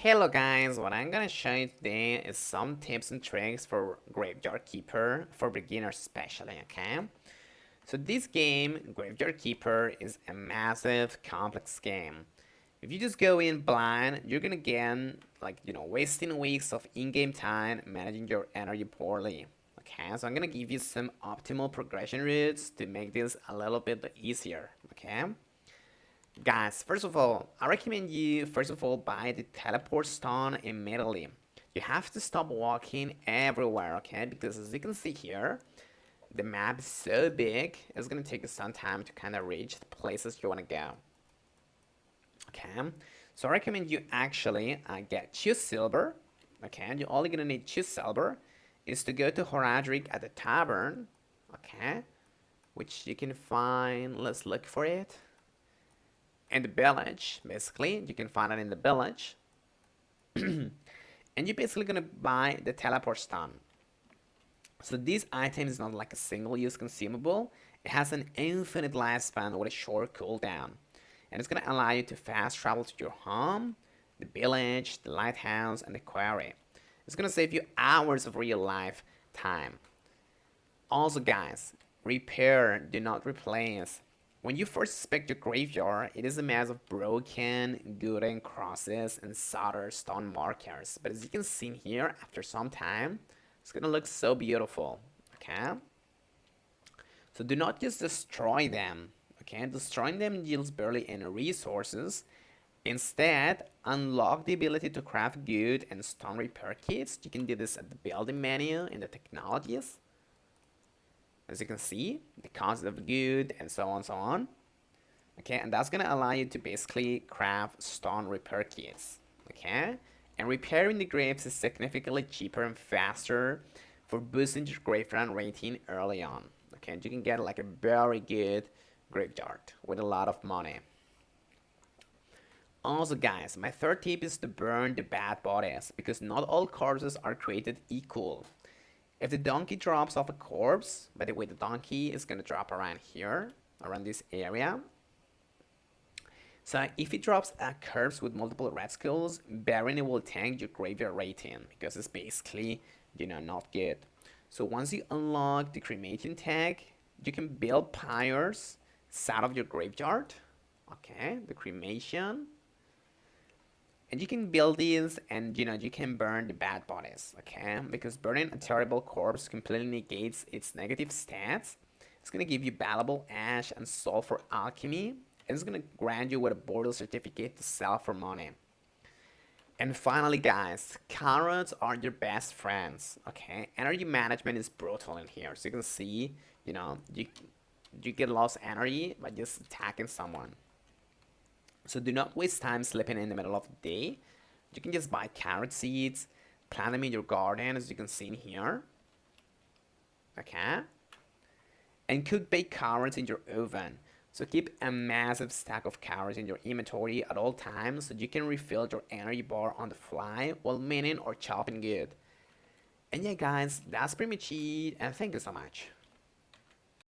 Hello guys, what I'm gonna show you today is some tips and tricks for Graveyard Keeper for beginners especially, okay? So this game, Graveyard Keeper, is a massive, complex game. If you just go in blind, you're gonna get, wasting weeks of in-game time managing your energy poorly. Okay, so I'm gonna give you some optimal progression routes to make this a little bit easier, okay? Guys, first of all, I recommend you, first of all, buy the teleport stone immediately. You have to stop walking everywhere, okay? Because as you can see here, the map is so big, it's gonna take you some time to kind of reach the places you wanna go. Okay, so I recommend you actually get 2 silver, okay? You're only gonna need 2 silver, is to go to Horadric at the tavern, okay? Which you can find, let's look for it. In the village, basically, you can find it in the village. And you're basically gonna buy the teleport stone. So this item is not like a single use consumable, it has an infinite lifespan with a short cooldown. And it's gonna allow you to fast travel to your home, the village, the lighthouse, and the quarry. It's gonna save you hours of real life time. Also guys, repair, do not replace. When you first inspect your graveyard, it is a mass of broken, wooden crosses and soldered stone markers. But as you can see here, after some time, it's gonna look so beautiful, okay? So do not just destroy them, okay? Destroying them yields barely any resources. Instead, unlock the ability to craft good and stone repair kits. You can do this at the building menu in the technologies. As you can see, the concept of good and so on, so on. Okay, and that's gonna allow you to basically craft stone repair kits. Okay, and repairing the graves is significantly cheaper and faster for boosting your graveyard rating early on. Okay, and you can get like a very good graveyard with a lot of money. Also guys, my third tip is to burn the bad bodies, because not all corpses are created equal. If the donkey drops off a corpse, by the way, the donkey is going to drop around here, around this area. So if it drops a corpse with multiple red skulls, burying it will tank your graveyard rating, because it's basically, not good. So once you unlock the cremation tag, you can build pyres out of your graveyard. Okay, the cremation. And you can build these and you can burn the bad bodies, okay? Because burning a terrible corpse completely negates its negative stats. It's gonna give you valuable ash and sulfur alchemy, and it's gonna grant you with a burial certificate to sell for money. And finally guys, carrots are your best friends, okay? Energy management is brutal in here. So you can see, you get lost energy by just attacking someone. So do not waste time sleeping in the middle of the day. You can just buy carrot seeds, plant them in your garden as you can see in here. Okay? And cook baked carrots in your oven. So keep a massive stack of carrots in your inventory at all times so you can refill your energy bar on the fly while mining or chopping good. And yeah guys, that's pretty much it, and thank you so much.